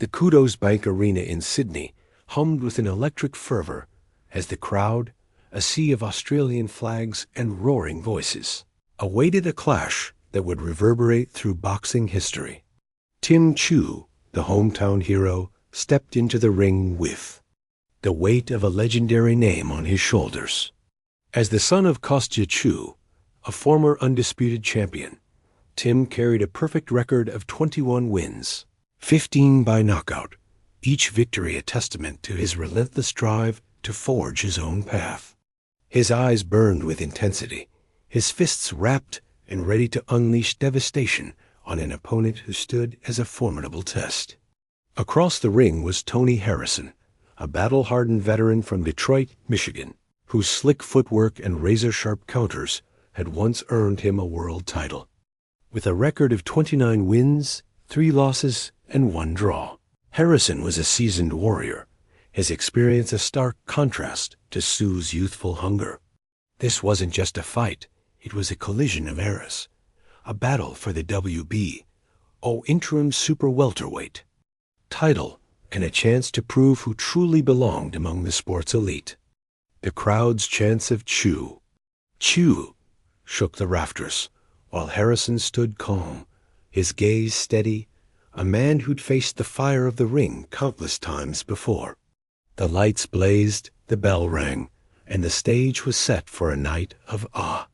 The Kudos Bank Arena in Sydney hummed with an electric fervor as the crowd, a sea of Australian flags and roaring voices, awaited a clash that would reverberate through boxing history. Tim Tszyu, the hometown hero, stepped into the ring with the weight of a legendary name on his shoulders. As the son of Kostya Tszyu, a former undisputed champion, Tim carried a perfect record of 21 wins, 15 by knockout, each victory a testament to his relentless drive to forge his own path. His eyes burned with intensity, his fists wrapped and ready to unleash devastation on an opponent who stood as a formidable test. Across the ring was Tony Harrison, a battle-hardened veteran from Detroit, Michigan, whose slick footwork and razor-sharp counters had once earned him a world title. With a record of 29 wins, 3 losses, and 1 draw, Harrison was a seasoned warrior, his experience a stark contrast to Tszyu's youthful hunger. This wasn't just a fight, it was a collision of eras, a battle for the WBO interim super welterweight title and a chance to prove who truly belonged among the sport's elite. The crowd's chants of "Tszyu, Tszyu" shook the rafters, while Harrison stood calm, his gaze steady, a man who'd faced the fire of the ring countless times before. The lights blazed, the bell rang, and the stage was set for a night of awe.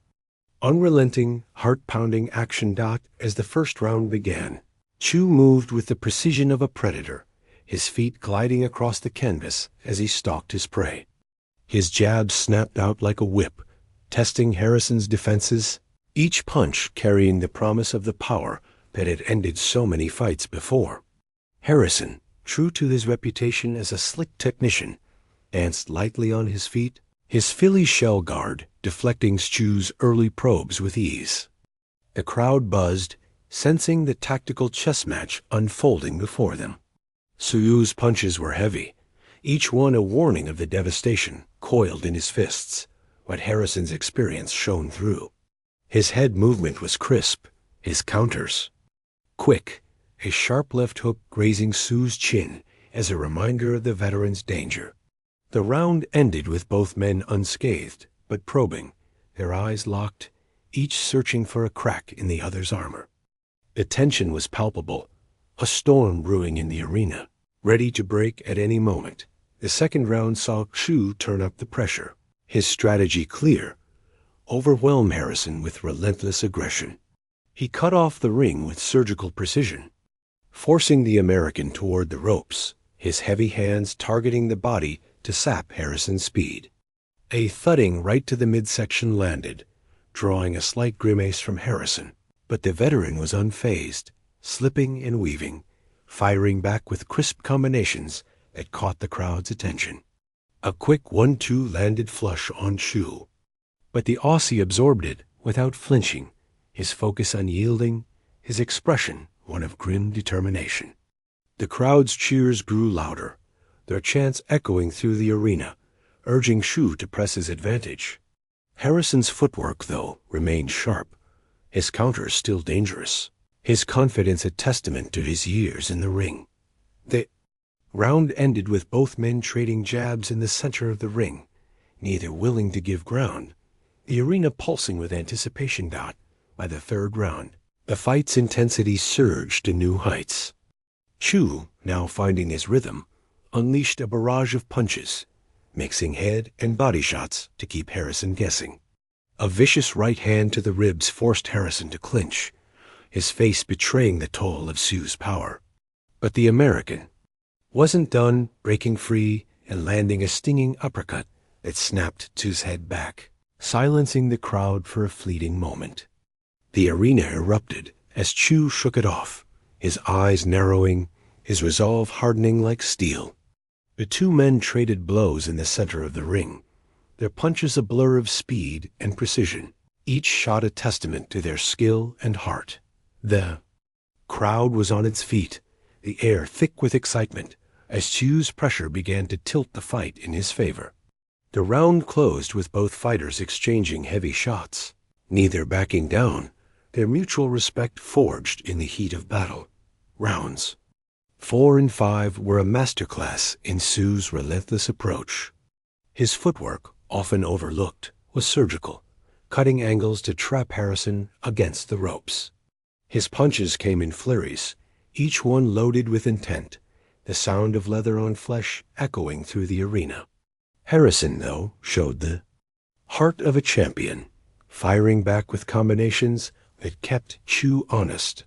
Unrelenting, heart-pounding action. As the first round began, Tszyu moved with the precision of a predator, his feet gliding across the canvas as he stalked his prey. His jabs snapped out like a whip, testing Harrison's defenses, each punch carrying the promise of the power that had ended so many fights before. Harrison, true to his reputation as a slick technician, danced lightly on his feet, his Philly shell guard deflecting Tszyu's early probes with ease. The crowd buzzed, sensing the tactical chess match unfolding before them. Tszyu's punches were heavy, each one a warning of the devastation coiled in his fists, but Harrison's experience shone through. His head movement was crisp, his counters quick, a sharp left hook grazing Tszyu's chin as a reminder of the veteran's danger. The round ended with both men unscathed, but probing, their eyes locked, each searching for a crack in the other's armor. The tension was palpable, a storm brewing in the arena, ready to break at any moment. The second round saw Tszyu turn up the pressure, his strategy clear, overwhelm Harrison with relentless aggression. He cut off the ring with surgical precision, forcing the American toward the ropes, his heavy hands targeting the body to sap Harrison's speed. A thudding right to the midsection landed, drawing a slight grimace from Harrison, but the veteran was unfazed, slipping and weaving, firing back with crisp combinations that caught the crowd's attention. A quick 1-2 landed flush on Tszyu, but the Aussie absorbed it without flinching, his focus unyielding, his expression one of grim determination. The crowd's cheers grew louder, their chants echoing through the arena, urging Tszyu to press his advantage. Harrison's footwork, though, remained sharp, his counters still dangerous, his confidence a testament to his years in the ring. The round ended with both men trading jabs in the center of the ring, neither willing to give ground, the arena pulsing with anticipation. By the third round, the fight's intensity surged to new heights. Tszyu, now finding his rhythm, unleashed a barrage of punches, mixing head and body shots to keep Harrison guessing. A vicious right hand to the ribs forced Harrison to clinch, his face betraying the toll of Tszyu's power. But the American wasn't done, breaking free and landing a stinging uppercut that snapped Tszyu's head back, silencing the crowd for a fleeting moment. The arena erupted as Tszyu shook it off, his eyes narrowing, his resolve hardening like steel. The two men traded blows in the center of the ring, their punches a blur of speed and precision, each shot a testament to their skill and heart. The crowd was on its feet, the air thick with excitement, as Tszyu's pressure began to tilt the fight in his favor. The round closed with both fighters exchanging heavy shots, neither backing down, their mutual respect forged in the heat of battle. Rounds 4 and 5 were a masterclass in Tszyu's relentless approach. His footwork, often overlooked, was surgical, cutting angles to trap Harrison against the ropes. His punches came in flurries, each one loaded with intent, the sound of leather on flesh echoing through the arena. Harrison, though, showed the heart of a champion, firing back with combinations that kept Tszyu honest.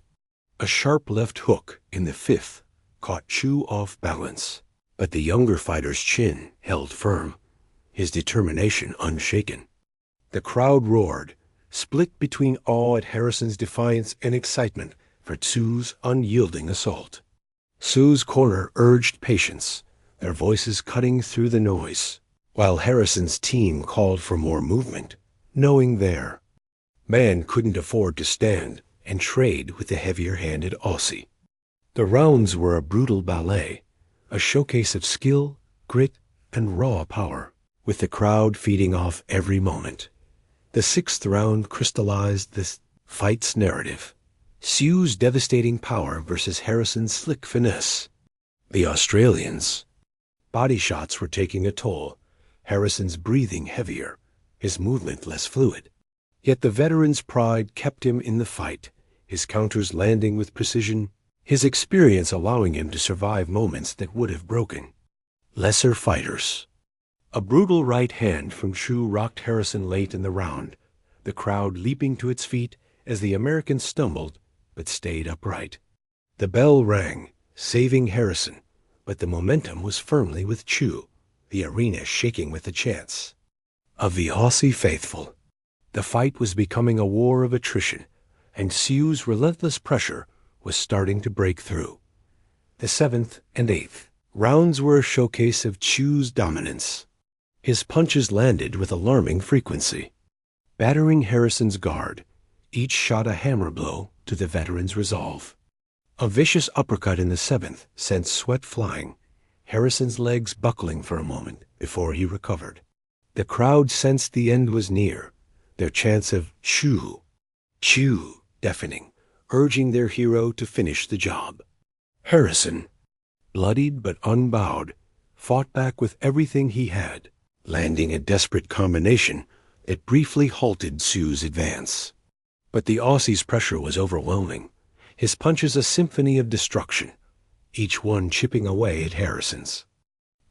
A sharp left hook in the 5th caught Tszyu off balance, but the younger fighter's chin held firm, his determination unshaken. The crowd roared, split between awe at Harrison's defiance and excitement for Tszyu's unyielding assault. Tszyu's corner urged patience, their voices cutting through the noise, while Harrison's team called for more movement, knowing their man couldn't afford to stand and trade with the heavier-handed Aussie. The rounds were a brutal ballet, a showcase of skill, grit, and raw power, with the crowd feeding off every moment. The 6th round crystallized this fight's narrative. Tszyu's devastating power versus Harrison's slick finesse. The Australians' body shots were taking a toll, Harrison's breathing heavier, his movement less fluid. Yet the veteran's pride kept him in the fight, his counters landing with precision, his experience allowing him to survive moments that would have broken lesser fighters. A brutal right hand from Tszyu rocked Harrison late in the round, the crowd leaping to its feet as the American stumbled but stayed upright. The bell rang, saving Harrison, but the momentum was firmly with Tszyu, the arena shaking with the chants of the Aussie faithful. The fight was becoming a war of attrition, and Tszyu's relentless pressure was starting to break through. The 7th and 8th rounds were a showcase of Tszyu's dominance. His punches landed with alarming frequency, battering Harrison's guard, each shot a hammer blow to the veteran's resolve. A vicious uppercut in the 7th sent sweat flying, Harrison's legs buckling for a moment before he recovered. The crowd sensed the end was near, their chants of "Tszyu, Tszyu" deafening, urging their hero to finish the job. Harrison, bloodied but unbowed, fought back with everything he had, landing a desperate combination that briefly halted Tszyu's advance. But the Aussie's pressure was overwhelming, his punches a symphony of destruction, each one chipping away at Harrison's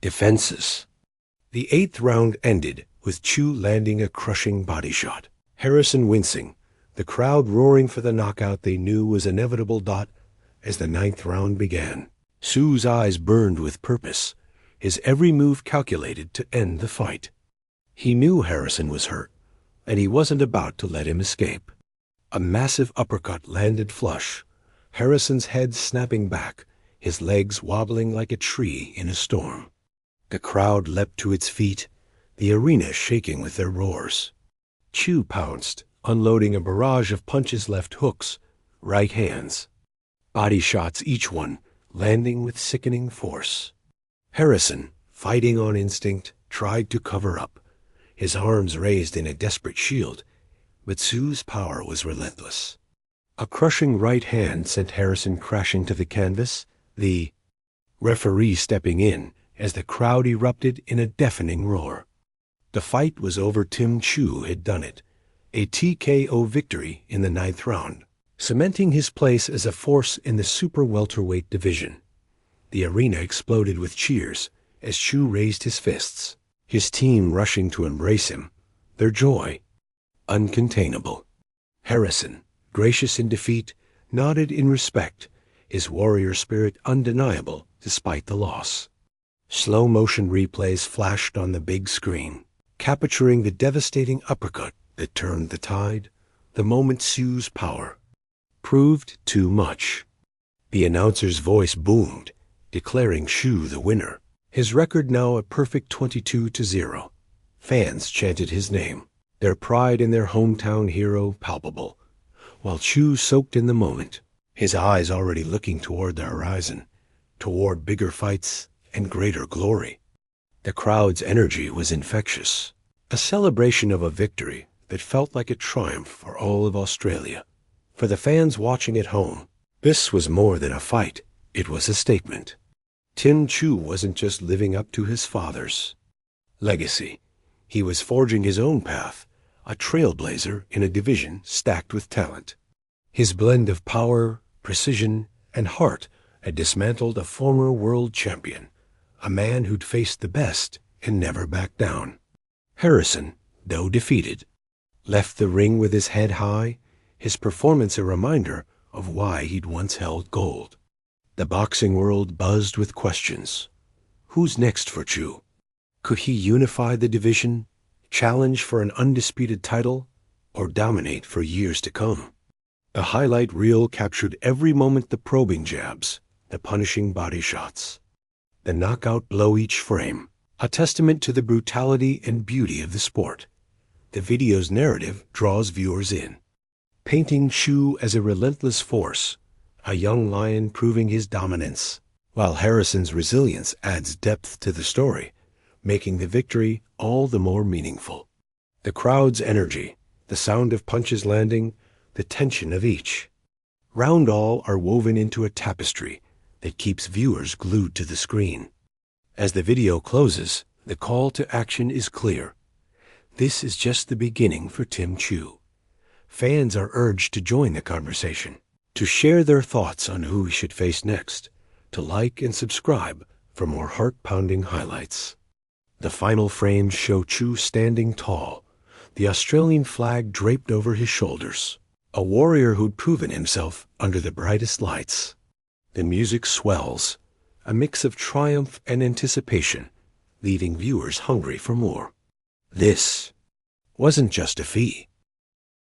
defenses. The 8th round ended with Tszyu landing a crushing body shot, Harrison wincing, the crowd roaring for the knockout they knew was inevitable. As the 9th round began, Tszyu's eyes burned with purpose, his every move calculated to end the fight. He knew Harrison was hurt, and he wasn't about to let him escape. A massive uppercut landed flush, Harrison's head snapping back, his legs wobbling like a tree in a storm. The crowd leapt to its feet, the arena shaking with their roars. Tszyu pounced, unloading a barrage of punches, left hooks, right hands, body shots, each one landing with sickening force. Harrison, fighting on instinct, tried to cover up, his arms raised in a desperate shield, but Tszyu's power was relentless. A crushing right hand sent Harrison crashing to the canvas, the referee stepping in as the crowd erupted in a deafening roar. The fight was over. Tszyu had done it, a TKO victory in the 9th round, cementing his place as a force in the super welterweight division. The arena exploded with cheers as Tszyu raised his fists, his team rushing to embrace him, their joy uncontainable. Harrison, gracious in defeat, nodded in respect, his warrior spirit undeniable despite the loss. Slow-motion replays flashed on the big screen, capturing the devastating uppercut that turned the tide, the moment Tszyu's power proved too much. The announcer's voice boomed, declaring Tszyu the winner, his record now a perfect 22-0. Fans chanted his name, their pride in their hometown hero palpable, while Tszyu soaked in the moment, his eyes already looking toward the horizon, toward bigger fights and greater glory. The crowd's energy was infectious, a celebration of a victory that felt like a triumph for all of Australia. For the fans watching at home, this was more than a fight. It was a statement. Tim Chu wasn't just living up to his father's legacy. He was forging his own path, a trailblazer in a division stacked with talent. His blend of power, precision, and heart had dismantled a former world champion, a man who'd faced the best and never backed down. Harrison, though defeated, left the ring with his head high, his performance a reminder of why he'd once held gold. The boxing world buzzed with questions. Who's next for Chu? Could he unify the division, challenge for an undisputed title, or dominate for years to come? The highlight reel captured every moment: the probing jabs, the punishing body shots, the knockout blow each frame, a testament to the brutality and beauty of the sport. The video's narrative draws viewers in, painting Chu as a relentless force, a young lion proving his dominance, while Harrison's resilience adds depth to the story, making the victory all the more meaningful. The crowd's energy, the sound of punches landing, the tension of each round, all are woven into a tapestry that keeps viewers glued to the screen. As the video closes, the call to action is clear. This is just the beginning for Tim Chu. Fans are urged to join the conversation, to share their thoughts on who he should face next, to like and subscribe for more heart-pounding highlights. The final frames show Chu standing tall, the Australian flag draped over his shoulders, a warrior who'd proven himself under the brightest lights. The music swells, a mix of triumph and anticipation, leaving viewers hungry for more. This wasn't just a fee.